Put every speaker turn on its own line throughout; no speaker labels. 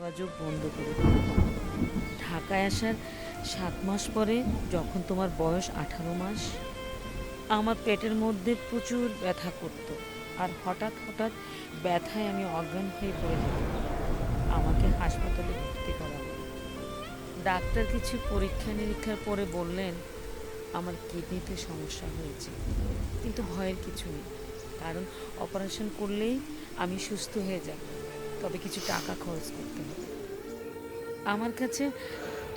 যোগাযোগ বন্ধ করে দিল। ঢাকায় আসার 7 মাস পরে, যখন তোমার বয়স 18 মাস, আমার পেটের মধ্যে প্রচুর ব্যথা করত। আর হঠাৎ হঠাৎ ব্যথায় আমি অজ্ঞান হয়ে পড়ে যেতাম। আমাকে হাসপাতালে ভর্তি করা হলো। ডাক্তার কিছু পরীক্ষা নিরীক্ষার পরে বললেন আমার কিডনিতে সমস্যা হয়েছে। কিন্তু ভয়ের কিছু নেই, কারণ অপারেশন করলেই আমি সুস্থ হয়ে যাব। তবে কিছু টাকা খরচ করতে হবে। আমার কাছে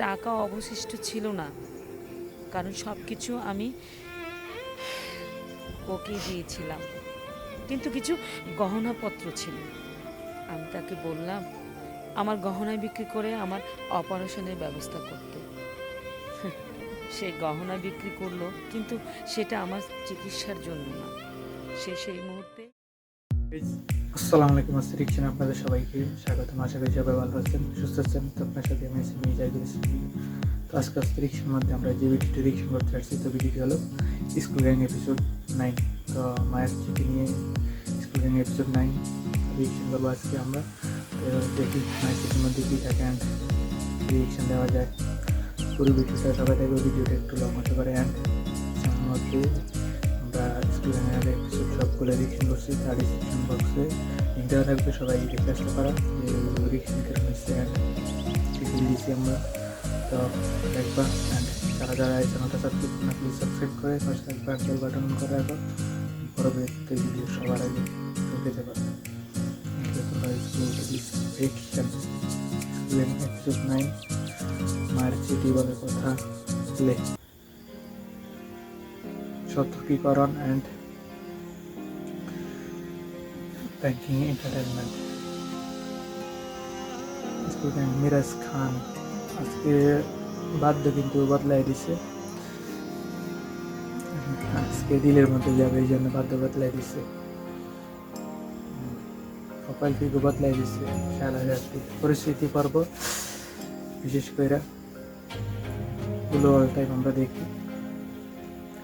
টাকা অবশিষ্ট ছিল না, কারণ সব কিছু আমি ওকে দিয়েছিলাম। কিন্তু কিছু গহনাপত্র ছিল। আমি তাকে বললাম আমার গহনা বিক্রি করে আমার অপারেশনের ব্যবস্থা করতে। সে গহনা বিক্রি করলো, কিন্তু সেটা আমার চিকিৎসার জন্য না। সে সেই মুহূর্তে
আসসালামু আলাইকুম রিকশন, আপনাদের সবাইকে স্বাগতম। আশা করি সবাই ভালো আছেন, সুস্থ আছেন। তো আপনার সাথে আমি জাহিদুল ইসলাম। তো আজকে রিকশনের মধ্যে আমরা যে ভিডিওটি রিকশন করতে আসছি, তো ভিডিওটি হলো স্কুল গ্যাং এপিসোড 9। তো মায়ের চিঠি নিয়ে স্কুল গ্যাং এপিসোড 9 রিকশন করবো আজকে আমরা। তো দেখি মায়ের চিঠির মধ্যে কী থাকে অ্যান্ড রিকশন দেওয়া যায়। পুরো ভিডিওটা সবাই দেখবে, ভিডিওটা একটু লং হতে পারে। অ্যান্ড মধ্যে আমরা স্কুল গ্যাংয়ের এপিসোড সবগুলো রিকশন করছি। তার ডিসক্রিপশন বক্সে লিঙ্ক দেওয়া থাকবে, সবাই দেখে আসতে পারো যে রিকশন কেন হচ্ছে অ্যান্ড ডিটেল দিয়েছি আমরা। তো দেখবা। অ্যান্ড যারা যারা এই চ্যানেলটা সাবস্ক্রাইব না, প্লিজ সাবস্ক্রাইব করে পাশে থাকবে বেল বাটন অন করে রাখো, পরবর্তী ভিডিও সবার আগে পেতে পারো। এপিসোড 9 মায়ের চিঠি বলে কথা প্লে। সতর্কীকরণ and banking entertainment. Miraj Khan আজকে বাধ্য কিন্তু বদলাই দিছে। আজকে দিলের মধ্যে যাবে, এই জন্য বাধ্য বদলাই দিছে। কপাল থেকে বদলাই দিছে সারা রাত্রি। পরিস্থিতি পর্ব বিশেষ করে গুলো অল টাইম আমরা দেখি।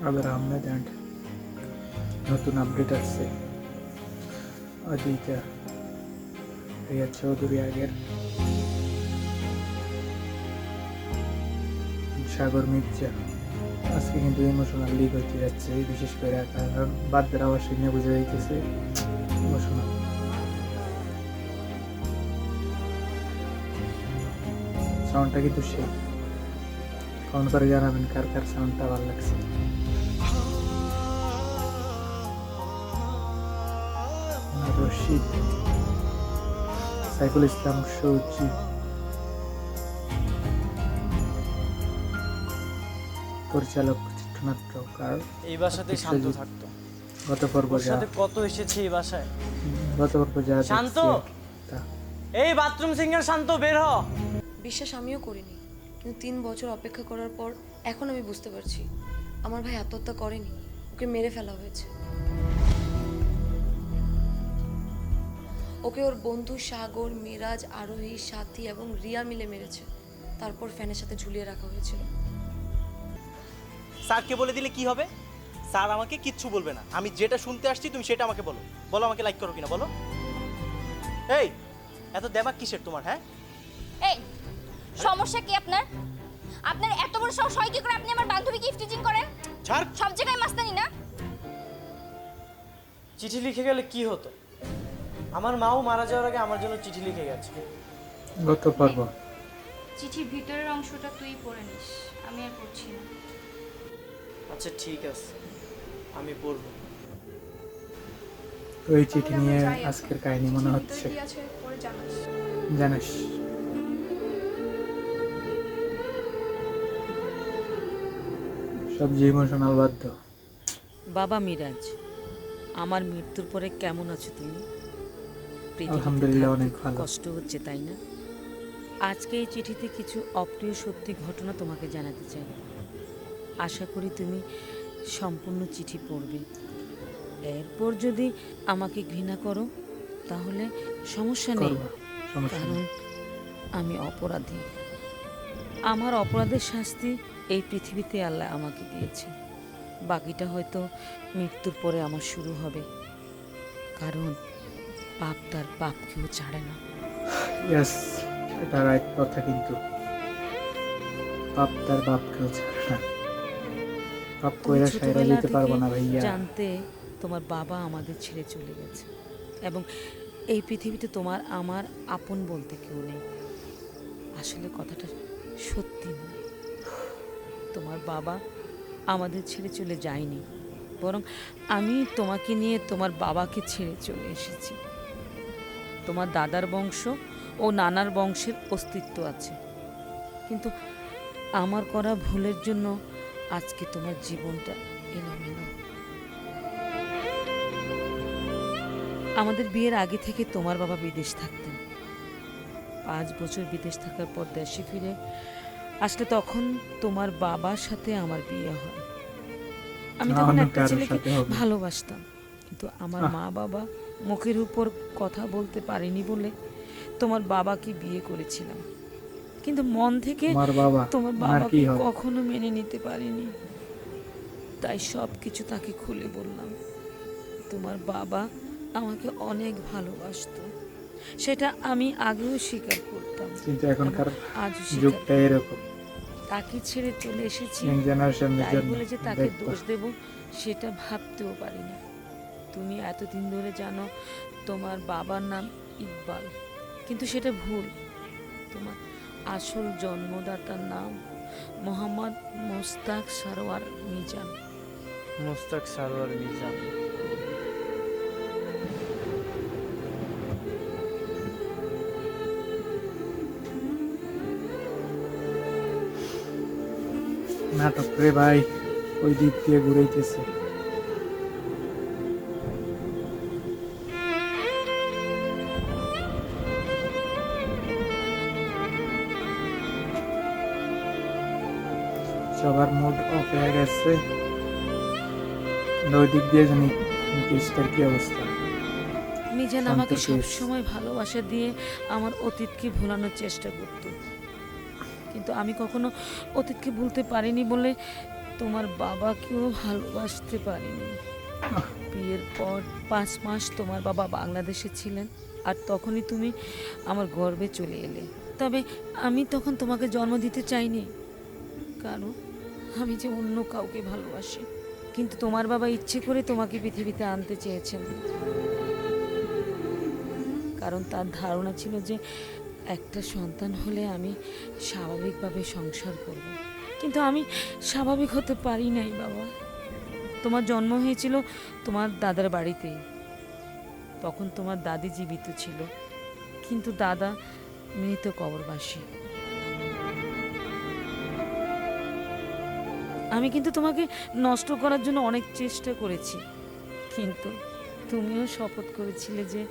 আবার আহমেদ অ্যান্ড নতুন আপডেট আসছে। অদিতা রিয়া চৌধুরী আগের, সাগর মির্জা আজকে কিন্তু ইমোশনাল লিক হইতে যাচ্ছে, বিশেষ করে কারণ বাদ্যের আওয়াজ শুনে বুঝে যাইতেছে ইমোশনাল। সাউন্ডটা কিন্তু সেই কমেন্ট করে জানাবেন কার কার সাউন্ডটা ভালো লাগছে। রশিদ, সাইফুল ইসলাম সৌজি, পরিচালক চিত্রনাট্যকার
এই বাসাতে শান্ত থাকতো।
গত পর্ব
ওর
যা
সাথে কত এসেছে এই বাসায়।
গত পর্ব যা
শান্ত,
দেখছি তা।
এই বাথরুম সিঙ্গার শান্ত, বের হ।
বিশ্বাস আমিও করিনি, কিন্তু 3 বছর অপেক্ষা করার পর এখন আমি বুঝতে পারছি আমার ভাই আত্মহত্যা করেনি, ওকে মেরে ফেলা হয়েছে। ওকে ওর বন্ধু সাগর, মিরাজ, আরোহী, সাথী এবং রিয়া মিলে মেরেছে। তারপর ফ্যানের সাথে ঝুলিয়ে রাখা হয়েছিল।
স্যারকে বলে দিলে কি হবে? স্যার আমাকে কিচ্ছু বলবে না। আমি যেটা শুনতে আসছি তুমি সেটা আমাকে বলো। বলো আমাকে লাইক করো কিনা বলো। এই এত দেমাক কিসের তোমার? হ্যাঁ
এই সমস্যা কি আপনার? আপনার এত বড় সাহস হয় কি করে আপনি আমার বান্ধবীকে ইফটিজিং করেন?
ছাড়।
সব জায়গায় মাস্তানি না?
চিঠি লিখে গেলে কি হতো? আমার মাও মারা যাওয়ার আগে আমার জন্য চিঠি লিখে গেছে।
গত পর্ব
চিঠির ভিতরের অংশটা তুই পড়ে নিস, আমি আর পড়ছি না।
আচ্ছা ঠিক আছে, আমি পড়বো।
ওই চিঠি নিয়ে আজকের কাহিনী মনে হচ্ছে, জানিস? সব যে ইমোশনাল বাধ্য।
বাবা মিরাজ, আমার মৃত্যুর পরে কেমন আছো তুমি? পৃথিবীতে
আলহামদুলিল্লাহ,
থাকতে
অনেক
খুব
ভালো।
কষ্ট হচ্ছে তাই না? আজকে এই চিঠিতে কিছু অপ্রিয় সত্যি ঘটনা তোমাকে জানাতে চাই। আশা করি তুমি সম্পূর্ণ চিঠি পড়বে। এরপর যদি আমাকে ঘৃণা করো তাহলে সমস্যা নেই,
করবা, সমস্যা
কারণ
নেই।
আমি অপরাধী। আমার অপরাধের শাস্তি এই পৃথিবীতে আল্লাহ আমাকে দিয়েছে। বাকিটা হয়তো মৃত্যুর পরে আমার শুরু হবে, কারণ পাপ তার পাপকেও ছাড়ে না।
ইয়েস, এটা রাইট কথা, কিন্তু পাপ তার বাপকেও ছাড়ে না। পাপ
তুমি
কইরা সাইরা
ছোটবেলা
যেতে পারবো না
থেকে
ভাইয়া।
জানতে তোমার বাবা আমাদের ছেড়ে চলে গেছে, এবং এই পৃথিবীতে তোমার আমার আপন বলতে কেউ নেই। আসলে কথাটা সত্যি নয়। তোমার বাবা আমাদের ছেড়ে চলে যায়নি, বরং আমি তোমাকে নিয়ে তোমার বাবাকে ছেড়ে চলে এসেছি। তোমার দাদার বংশ ও নানার বংশের অস্তিত্ব আছে, কিন্তু আমার করা ভুলের জন্য আজকে তোমার জীবনটা এলোমেলো। আমাদের বিয়ের আগে থেকে তোমার বাবা বিদেশ থাকতেন। 5 বছর বিদেশ থাকার পর দেশে ফিরে আসলে তখন তোমার বাবার সাথে আমার বিয়ে হয়। আমি তখন
অন্য
একটা
কারোর
ছেলেকে
সাথে হবে।
ভালোবাসতাম, কিন্তু আমার মা বাবা মুখের উপর কথা বলতে পারেনি বলে তোমার বাবাকে বিয়ে করেছিলাম, কিন্তু মন থেকে
তোমার বাবা
তোমার
আমার কি
বাবাকে
হয়?
কখনো মেনে নিতে পারিনি। তাই সব কিছু তাকে খুলে বললাম। তোমার বাবা আমাকে অনেক ভালোবাসতো, সেটা আমি আগেও স্বীকার করতাম,
কিন্তু এখনকার
আজও স্বীকার
যুগটা এরকম,
তাকে ছেড়ে চলে এসেছি
ইয়াং জেনারেশনের
তাই
জন্য।
বলে যে তাকে
দেখবা,
দোষ দেব সেটা ভাবতেও পারিনি। তুমি এতদিন ধরে জানো তোমার বাবার নাম ইকবাল, কিন্তু সেটা ভুল। তোমার আসল জন্মদাতার নাম মোহাম্মদ মোস্তাক সারোয়ার মিজান।
মুস্তাক সারোয়ার মিজান।
নাটক রে ভাই, ওই দিক দিয়ে ঘুরাইতেছে। সবার মুড অফ হয়ে গেছে, ওই দিক দিয়ে জানি কেসটার কি অবস্থা।
মিজান
শান্ত
আমাকে
কেস।
সবসময় ভালোবাসা দিয়ে আমার অতীতকে ভোলানোর চেষ্টা করত, কিন্তু আমি কখনো অতীতকে ভুলতে পারিনি বলে তোমার বাবাকেও ভালোবাসতে পারিনি। বিয়ের পর 5 মাস তোমার বাবা বাংলাদেশে ছিলেন, আর তখনই তুমি আমার গর্ভে চলে এলে। তবে আমি তখন তোমাকে জন্ম দিতে চাইনি, কারণ আমি যে অন্য কাউকে ভালোবাসি। কিন্তু তোমার বাবা ইচ্ছে করে তোমাকে পৃথিবীতে আনতে চেয়েছেন, কারণ তার ধারণা ছিল যে একটা সন্তান হলে আমি স্বাভাবিকভাবে সংসার করব। কিন্তু আমি স্বাভাবিক হতে পারি নাই বাবা। তোমার জন্ম হয়েছিল তোমার দাদার বাড়িতেই, তখন তোমার দাদি জীবিত ছিল, কিন্তু দাদা মৃত কবরবাসী। আমি কিন্তু তোমাকে নষ্ট করার জন্য অনেক চেষ্টা করেছি, কিন্তু তুমিও শপথ করেছিলে যে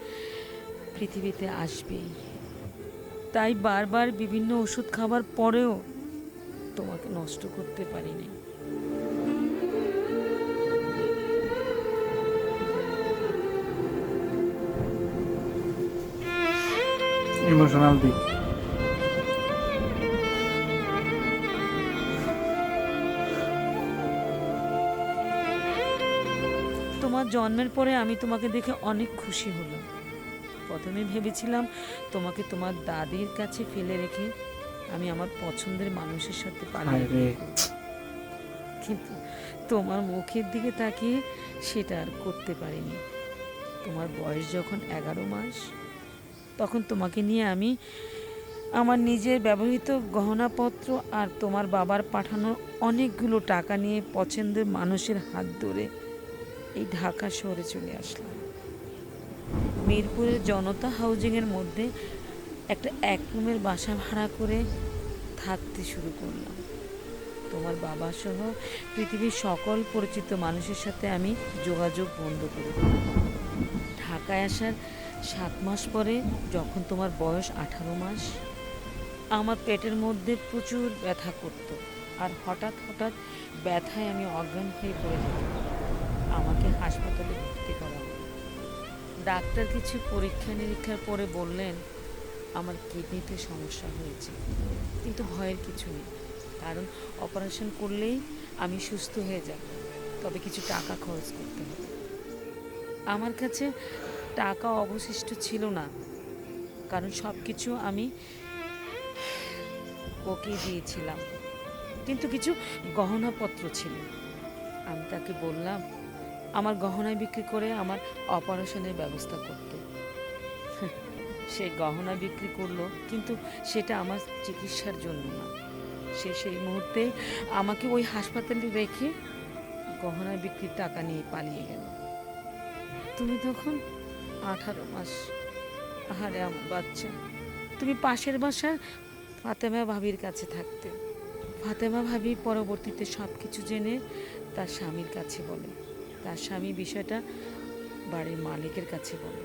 পৃথিবীতে আসবেই। তাই বারবার বিভিন্ন ওষুধ খাবার পরেও তোমাকে নষ্ট করতে পারিনি।
ইমোশনাল দিক।
তোমার জন্মের পরে আমি তোমাকে দেখে অনেক খুশি হলাম। প্রথমে ভেবেছিলাম তোমাকে তোমার দাদির কাছে ফেলে রেখে আমি আমার পছন্দের মানুষের সাথে পালিয়ে
হায় রে।
বিয়ে করব। কিন্তু তোমার মুখের দিকে তাকিয়ে সেটা আর করতে পারিনি। তোমার বয়স যখন 11 মাস, তখন তোমাকে নিয়ে আমি আমার নিজের ব্যবহৃত গহনাপত্র আর তোমার বাবার পাঠানো অনেকগুলো টাকা নিয়ে পছন্দের মানুষের হাত ধরে এই ঢাকা শহরে চলে আসলাম। মিরপুরের জনতা হাউজিংয়ের মধ্যে একটা 1 রুমের বাসা ভাড়া করে থাকতে শুরু করলাম। তোমার বাবা সহ পৃথিবীর সকল পরিচিত মানুষের সাথে আমি যোগাযোগ বন্ধ করে দিলাম। ঢাকায় আসার 7 মাস পরে যখন তোমার বয়স 18 মাস, আমার পেটের মধ্যে প্রচুর ব্যথা করত, আর হঠাৎ হঠাৎ ব্যথায় আমি অজ্ঞান হয়ে পড়ে যেতাম। আমাকে হাসপাতালে ভর্তি করা হলো। ডাক্তার কিছু পরীক্ষা নিরীক্ষার পরে বললেন আমার কিডনিতে সমস্যা হয়েছে, কিন্তু ভয়ের কিছু নেই, কারণ অপারেশন করলেই আমি সুস্থ হয়ে যাব, তবে কিছু টাকা খরচ করতে হবে। আমার কাছে টাকা অবশিষ্ট ছিল না, কারণ সব কিছু আমি ওকে দিয়েছিলাম, কিন্তু কিছু গহনাপত্র ছিল। আমি তাকে বললাম আমার গহনা বিক্রি করে আমার অপারেশনের ব্যবস্থা করতে। সে গহনা বিক্রি করলো, কিন্তু সেটা আমার চিকিৎসার জন্য না। সে সেই মুহূর্তে আমাকে ওই হাসপাতালে রেখে গহনা বিক্রির টাকা নিয়ে পালিয়ে গেল। তুমি তখন 18 মাস। আহারে আমার বাচ্চা, তুমি পাশের বাসার ফাতেমা ভাবির কাছে থাকতে। ফাতেমা ভাবি পরবর্তীতে সব কিছু জেনে তার স্বামীর কাছে বলে। তার স্বামী বিষয়টা বাড়ির মালিকের কাছে বলে।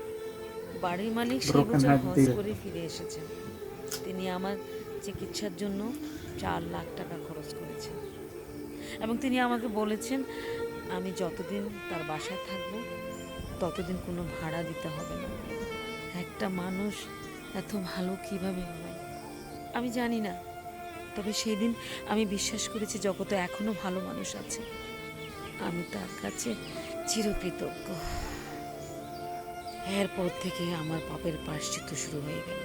বাড়ির মালিক সেই
Broken
বছর
heart
হজ
দিয়ে।
করে ফিরে এসেছেন। তিনি আমার চিকিৎসার জন্য 4 লাখ টাকা খরচ করেছেন, এবং তিনি আমাকে বলেছেন আমি যতদিন তার বাসায় থাকব ততদিন কোনো ভাড়া দিতে হবে না। একটা মানুষ এত ভালো কিভাবে হয় আমি জানি না, তবে সেই দিন আমি বিশ্বাস করেছি জগতে এখনো ভালো মানুষ আছে। আমি তার কাছে চিরকৃতজ্ঞ। এরপর থেকে আমার পাপের প্রায়শ্চিত্ত শুরু হয়ে গেল।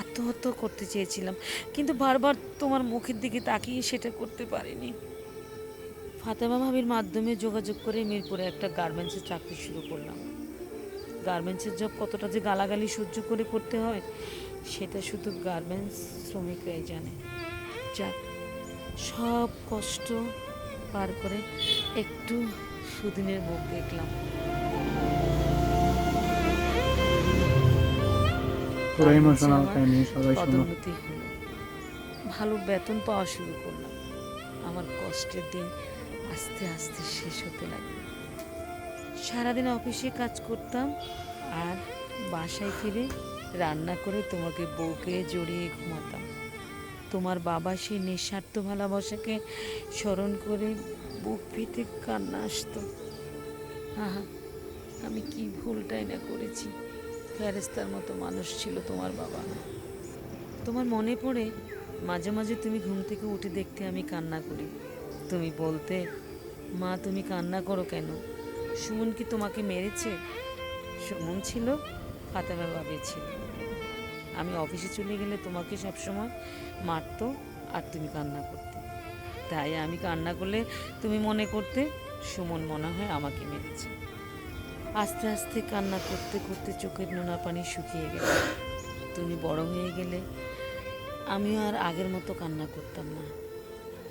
আত্মহত্যা করতে চেয়েছিলাম, কিন্তু বারবার তোমার মুখের দিকে তাকিয়ে সেটা করতে পারিনি। ফাতেমা ভাবির মাধ্যমে যোগাযোগ করে মিরপুরে একটা গার্মেন্টসের চাকরি শুরু করলাম। গার্মেন্টসের জব কতটা যে গালাগালি সহ্য করে করতে হয় সেটা শুধু গার্মেন্টস শ্রমিকরাই জানে। যাক, সব কষ্ট পার করে একটু সুদিনের মুখ দেখলাম।
পুরো
তার
ইমোশনাল
নিচে
কাহিনী সবাই
আমার
শোনো।
পদোন্নতি হলো, ভালো বেতন পাওয়া শুরু করলাম। আমার কষ্টের দিন আস্তে আস্তে শেষ হতে লাগলো। সারাদিন অফিসে কাজ করতাম আর বাসায় ফিরে রান্না করে তোমাকে বউকে জড়িয়ে ঘুমাতাম। তোমার বাবা সেই নিঃস্বার্থ ভালোবাসাকে স্মরণ করে বুক ফেটে কান্না আসতো। আহা, আমি কি ভুলটাই না করেছি। ফেরেস্তার মতো মানুষ ছিল তোমার বাবা। তোমার মনে পড়ে মাঝে মাঝে তুমি ঘুম থেকে উঠে দেখতে আমি কান্না করি। তুমি বলতে, মা তুমি কান্না করো কেন? সুমন কি তোমাকে মেরেছে? সুমন ছিল, ফাতেমা ভাবি ছিল। আমি অফিসে চলে গেলে তোমাকে সবসময় মারতো আর তুমি কান্না করতে। তাই আমি কান্না করলে তুমি মনে করতে সুমন মনে হয় আমাকে মেরেছে। আস্তে আস্তে কান্না করতে করতে চোখের নোনা পানি শুকিয়ে গেল। তুমি বড় হয়ে গেলে আমিও আর আগের মতো কান্না করতাম না।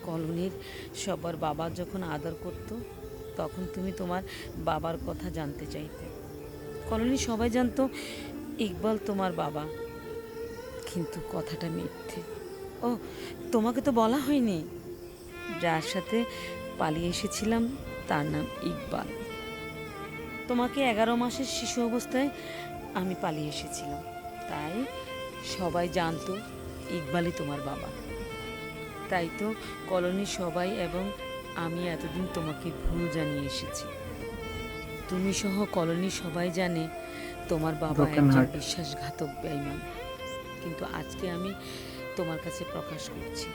কলোনির সবার বাবা যখন আদর করত তখন তুমি তোমার বাবার কথা জানতে চাইতে। কলোনির সবাই জানতো ইকবাল তোমার বাবা, কিন্তু কথাটা মিথ্যে। ও, তোমাকে তো বলা হয়নি, যার সাথে পালিয়ে এসেছিলাম তার নাম ইকবাল। তোমাকে 11 মাসের শিশু অবস্থায় আমি পালিয়ে এসেছিলাম, তাই সবাই জানতো ইকবালই তোমার বাবা। তাই তো কলোনির সবাই এবং আমি এতদিন তোমাকে ভুল জানিয়ে এসেছি। তুমি সহ কলোনির সবাই জানে তোমার বাবা
Broken
একজন
heart.
বিশ্বাসঘাতক বেঈমান। কিন্তু আজকে আমি তোমার কাছে প্রকাশ করছি,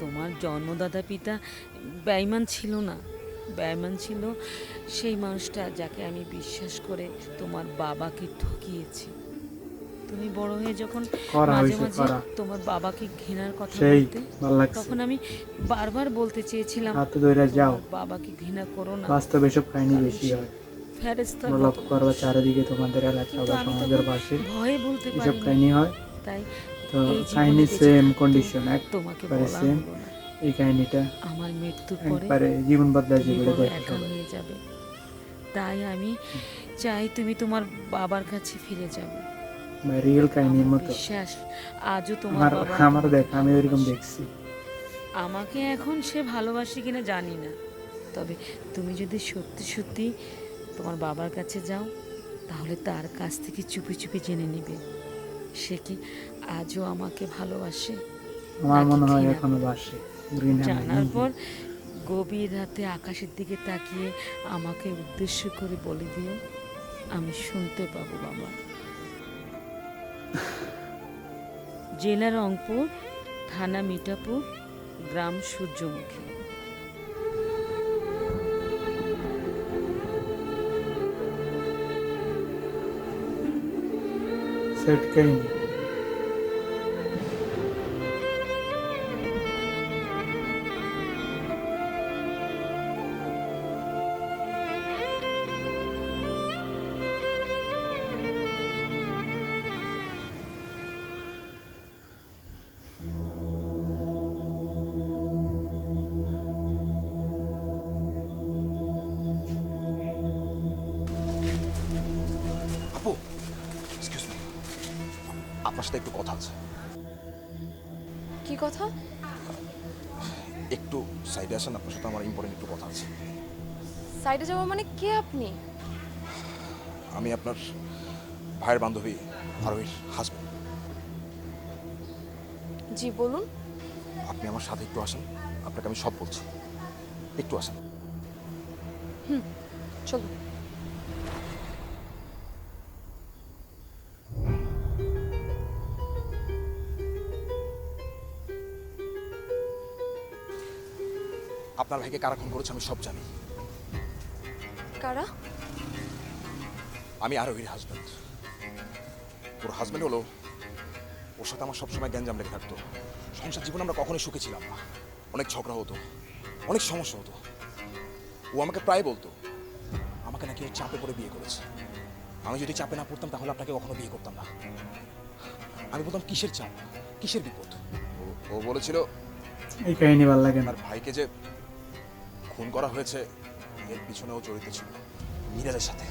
তোমার জন্মদাতা পিতা বেঈমান ছিল না। বেঈমান ছিল সেই মানুষটা যাকে আমি বিশ্বাস করে তোমার বাবাকে ঠকিয়েছি। তুমি বড় হয়ে যখন
করা
মাঝে
হয়েছে,
মাঝে
করা।
তোমার বাবাকে ঘৃণার কথা
সেই
বলতে,
ভালো লাগছে।
তখন আমি বারবার বলতে চেয়েছিলাম
হাতে ধরে যাও,
তোমার বাবাকে ঘৃণা করো না,
বাস্তবে এসব কাহিনী বেশি হয়।
ফেরেশতার
তোমরা
মতো
লক্ষ্য করবা
মানুষ।
চারিদিকে তোমাদের এলাকা
কিন্তু
বা
আমি
সমাজের
তখন
পাশে
ভয়ে বলতে
এসব
পারিনি,
কাহিনী হয়।
তাই
তো
এই জীবনে
কাহিনী
বেঁচে
সেম
থাকতেও
কন্ডিশন,
তোমাকে
একবারে
বলা
সেম।
হলো না।
এই কাহিনীটা
আমার মৃত্যুর পরে
একবারে জীবন বদলা
তুমি
যেগুলো
বড়
দেখো
একা
সবাই।
হয়ে যাবে, তাই আমি চাই তুমি তোমার বাবার কাছে ফিরে যাবে।
বা রিয়েল কাহিনীর
আমার
মতো।
বিশ্বাস আজও তোমার
আমার
বাবা
আমার
তোমাকে
দেখ, আমি ওইরকম
ভালোবাসে।
দেখছি।
আমাকে এখন সে ভালোবাসে কিনা জানি না, তবে তুমি যদি সত্যি সত্যি তোমার বাবার কাছে যাও তাহলে তার কাছ থেকে চুপি চুপি জেনে নিবে সে কি আজও আমাকে ভালোবাসে
আমার
নাকি
মনে হয়
ঘৃণা
এখনো
করে।
বাসে। গ্রিন
জানার পর গভীর রাতে আকাশের দিকে তাকিয়ে আমাকে উদ্দেশ্য করে বলে দিও, আমি শুনতে পাবো বাবা। জেলা রংপুর, থানা মিঠাপুর, গ্রাম সূর্যমুখী।
সেট কাহিনী।
আপনার সাথে একটু কথা আছে।
কি কথা?
একটু সাইডে আসেন, আপনার সাথে আমার ইম্পর্টেন্ট একটু কথা আছে।
সাইডে যাওয়া মানে কে আপনি?
আমি আপনার ভাইয়ের বান্ধবী আরোহীর হাজব্যান্ড।
জি বলুন।
আপনি আমার সাথে একটু আসেন, আপনাকে আমি সব বলছি, একটু আসেন।
চলো।
আপনার ভাইকে কারা খুন করেছে আমি সব জানি।
কারা?
আমি আরোহীর হাজব্যান্ড। ওর হাজব্যান্ড হলো, ওর সাথে আমার সবসময় গ্যাঞ্জাম লেগে থাকতো। সংসার জীবনে আমরা কখনোই সুখে ছিলাম না, অনেক ঝগড়া হতো, অনেক সমস্যা হতো। ও আমাকে প্রায় বলতো আমাকে নাকি ও চাপে পড়ে বিয়ে করেছে। আমি যদি চাপে না পড়তাম তাহলে আপনাকে কখনো বিয়ে করতাম না। আমি বলতাম কিসের চাপ, কিসের বিপদ। ও বলেছিল
এই কাহিনী ভালো লাগে না।
আমার ভাইকে যে খুন করা হয়েছে এর পিছনে ও জড়িত ছিল, মিরাজের সাথে।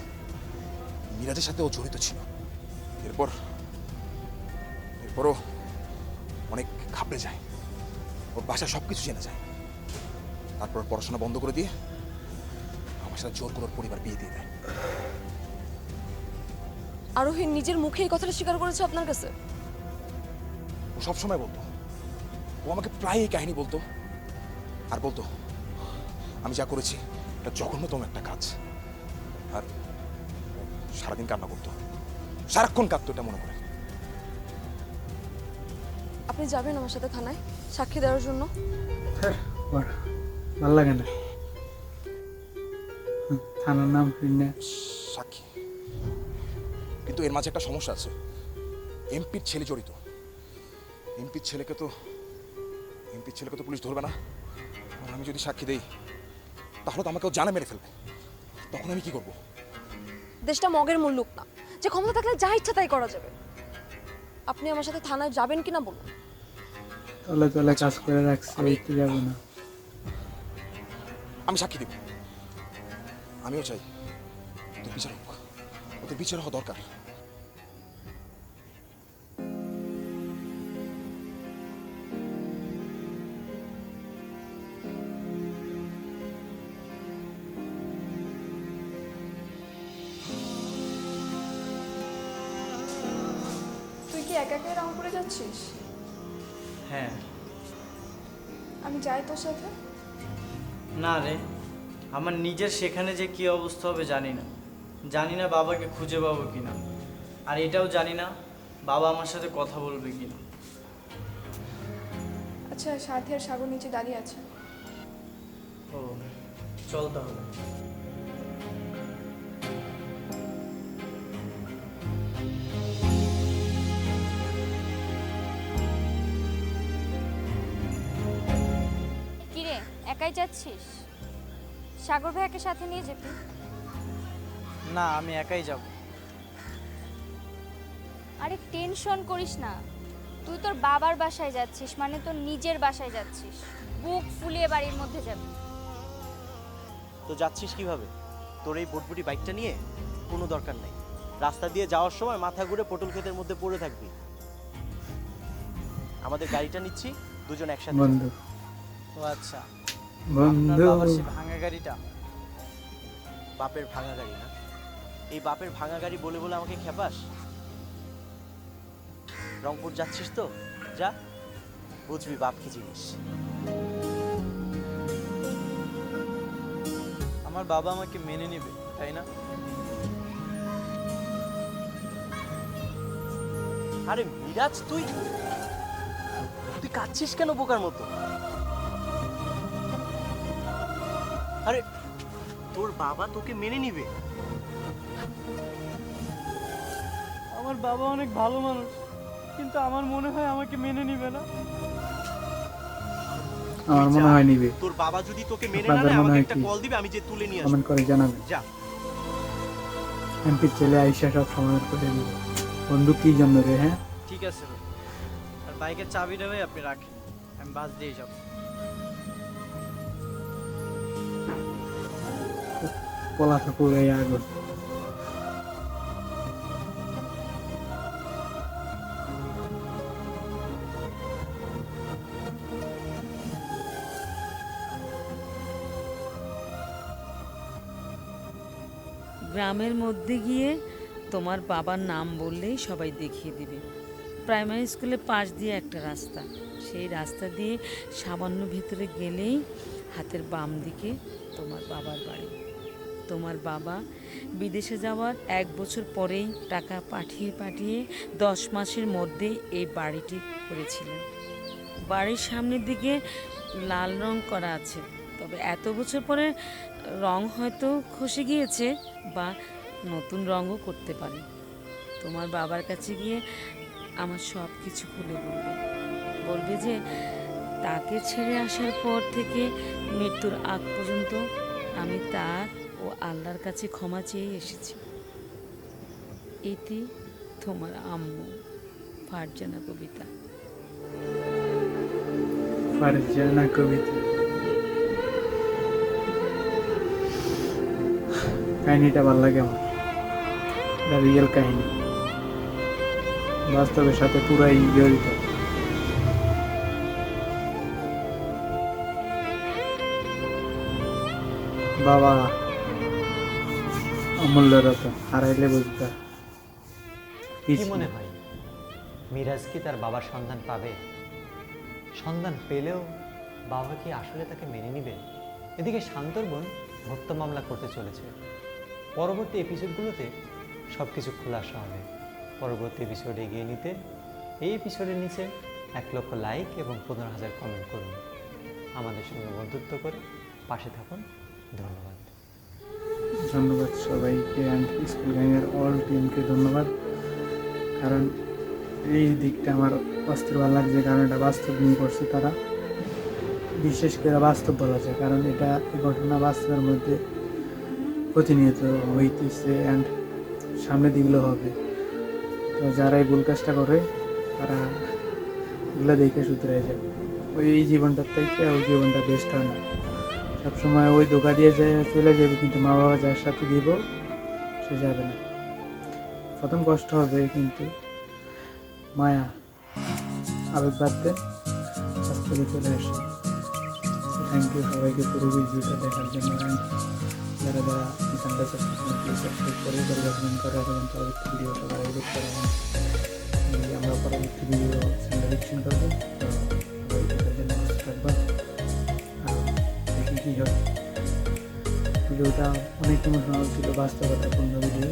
মিরাজের সাথে ও জড়িত ছিল। এরপরও অনেক ঘাবড়ে যায়, ওর বাসায় সব কিছু জেনে যায়। তারপর পড়াশোনা বন্ধ করে দিয়ে আমার সাথে জোর করে ওর পরিবার বিয়ে দিয়ে দেয়।
আরোহী নিজের মুখে এই কথাটা স্বীকার করেছে আপনার কাছে?
ও সবসময় বলতো, ও আমাকে প্রায় এই কাহিনী বলতো, আর বলতো আমি যা করেছি এটা জঘন্যতম একটা কাজ। আর ও সারাদিন কান্না করতো, সারাক্ষণ কাঁদতো এটা মনে করে।
আপনি যাবেন আমার সাথে থানায় সাক্ষী দেওয়ার জন্য?
হ্যাঁ, ভালো লাগে না। থানার নাম শুনে
সাক্ষী, কিন্তু এর মাঝে একটা সমস্যা আছে। এমপির ছেলে জড়িত। এমপির ছেলেকে তো পুলিশ ধরবে না। আর আমি যদি সাক্ষী দেই তাহলে তো আমাকেও জানে মেরে ফেলবে। তখন আমি কি করব?
দেশটা মগের মুল্লুক না যে ক্ষমতা থাকলে যা ইচ্ছা তাই করা যাবে। আপনি আমার সাথে থানায় যাবেন কিনা বলুন।
তলে তলে কাজ করে রাখছে, একটু যাবো না।
আমি সাক্ষী দেব। আমিও চাই ওদের বিচার হোক, ওদের বিচার হওয়া দরকার।
তুই কি একা একা রংপুরে যাচ্ছিস?
হ্যাঁ।
আমি যাই তোর সাথে?
না রে, আমার নিজের সেখানে যে কি অবস্থা হবে জানি না বাবাকে খুঁজে পাবো কিনা। আর এটাও জানি না বাবা আমার সাথে কথা বলবে কিনা।
আচ্ছা, সাথে আর সাগর নিচে দাঁড়িয়ে আছে।
ও, চল তাহলে।
কিরে, একাই যাচ্ছিস? সাগর ভাইয়াকে সাথে নিয়ে যেতি।
না, আমি একাই যাব।
আরে টেনশন করিস না, তুই তোর বাবার বাসায় যাচ্ছিস মানে তোর নিজের বাসায় যাচ্ছিস। বুক ফুলিয়ে বাড়ির মধ্যে যাবি।
তো যাচ্ছিস কিভাবে? তোর এই বুটবুটি বাইকটা নিয়ে? কোনো দরকার নাই। রাস্তা দিয়ে যাওয়ার সময় মাথা ঘুরে পটল ক্ষেতের মধ্যে পড়ে থাকবি। আমাদের গাড়িটা নিচ্ছি, দুজন একসাথে।
বন্ধু
ও আচ্ছা, আপনার
বন্ধু
বাবার সেই ভাঙা গাড়িটা?
বাপের ভাঙা গাড়ি না? এই বাপের ভাঙা গাড়ি বলে বলে আমাকে খেপাস? রংপুর যাচ্ছিস তো যা, বুঝবি বাপ কি জিনিস।
আমার বাবা আমাকে মেনে নেবে, তাই না?
আরে মিরাজ, তুই কাঁদছিস কেন বোকার মতো? আরে তোর বাবা তোকে মেনে নিবে।
আমার বাবা অনেক ভালো মানুষ, কিন্তু আমার মনে হয় আমাকে মেনে নিবে না।
আমার মনে হয় নিবে।
তোর বাবা যদি তোকে মেনে
আপনাদের
না নেয়
মনে
আমাকে
হয়
একটা
কি?
কল দিবে, আমি যে তুলে নিয়ে আসবো।
কমেন্ট করে জানাবেন।
যা।
এমপির ছেলে আইসা সব সমাধান করে দিবে। বন্ধু কি জন্য রে? হ্যাঁ,
ঠিক আছে ভাই, আর বাইকের চাবিটা ভাই আপনি রাখেন, আমি বাস দিয়ে যাব।
পলাশা পুরো আগুন।
গ্রামের মধ্যে গিয়ে তোমার বাবার নাম বললেই সবাই দেখিয়ে দিবে। প্রাইমারি স্কুলের পাশ দিয়ে একটা রাস্তা, সেই রাস্তা দিয়ে সামান্য ভেতরে গেলেই হাতের বাম দিকে তোমার বাবার বাড়ি। তোমার বাবা বিদেশে যাওয়ার 1 বছর পরেই টাকা পাঠিয়ে পাঠিয়ে 10 মাসের মধ্যেই এই বাড়িটি করেছিলেন। বাড়ির সামনের দিকে লাল রং করা আছে, তবে এত বছর পরে রং হয়তো খসে গিয়েছে বা নতুন রঙও করতে পারে। তোমার বাবার কাছে গিয়ে আমার সব কিছু খুলে বলবে, বলবে যে তাকে ছেড়ে আসার পর থেকে মৃত্যুর আগ পর্যন্ত আমি তার ও আল্লাহর কাছে ক্ষমা চেয়ে এসেছি। এটি তোমার আম্মু, ফারজানা কবিতা।
ফারজানা কবিতা। কাহিনীটা ভালো লাগে আমার, এটা রিয়েল কাহিনী, বাস্তবের সাথে পুরাই জড়িত। বাবা অমূল্য রতন, হারাইলে বুঝতা।
কি মনে হয় মিরাজ কি তার বাবার সন্ধান পাবে? সন্ধান পেলেও বাবা কি আসলে তাকে মেনে নেবে? এদিকে শান্তর বোন হত্যা মামলা করতে চলেছে। পরবর্তী এপিসোডগুলোতে সব কিছু খোলাসা হবে। পরবর্তী এপিসোড এগিয়ে নিতে এই এপিসোডের নিচে 1 লক্ষ লাইক এবং 15,000 কমেন্ট করুন। আমাদের সঙ্গে বন্ধুত্ব করে পাশে থাকুন। ধন্যবাদ।
ধন্যবাদ সবাইকে, অ্যান্ড স্কুল গ্যাংয়ের অল টিমকে ধন্যবাদ। কারণ এই দিকটা আমার বাস্তব ভালো লাগছে, কারণ এটা বাস্তব নিয়ে করছে তারা, বিশেষ করে বাস্তব বলা যায়, কারণ এটা এই ঘটনা বাস্তবের মধ্যে প্রতিনিয়ত হইতেছে অ্যান্ড সামনে দিকগুলো হবে। তো যারা এই ভুল কাজটা করে তারা এগুলো দেখে শুধরে যায়। ওই জীবনটার থেকে ওই জীবনটা বেস্ট হয় না, সবসময় ওই ধোকা দিয়ে যায় চলে যাবে, কিন্তু মা বাবা যার সাথে দিব সে যাবে না। প্রথম কষ্ট হবে, কিন্তু মায়া আবেগ বাদতে বাস্তবে চলে আসে। থ্যাংক ইউ সবাইকে পুরো ভিডিওটা দেখার জন্য। যারা যারা চ্যানেলটা সাবস্ক্রাইব করে পরিবর্তন করে এবং পরবর্তী ভিডিও সবার আগে দেখতে পারেন। আমরা পরবর্তী ভিডিও চ্যানেল করবো, তো সবাই দেখার জন্য থাকবা। দেখি কী হয়। ভিডিওটা অনেক ইমোশনাল ছিল, বাস্তবতাপূর্ণ ভিডিও।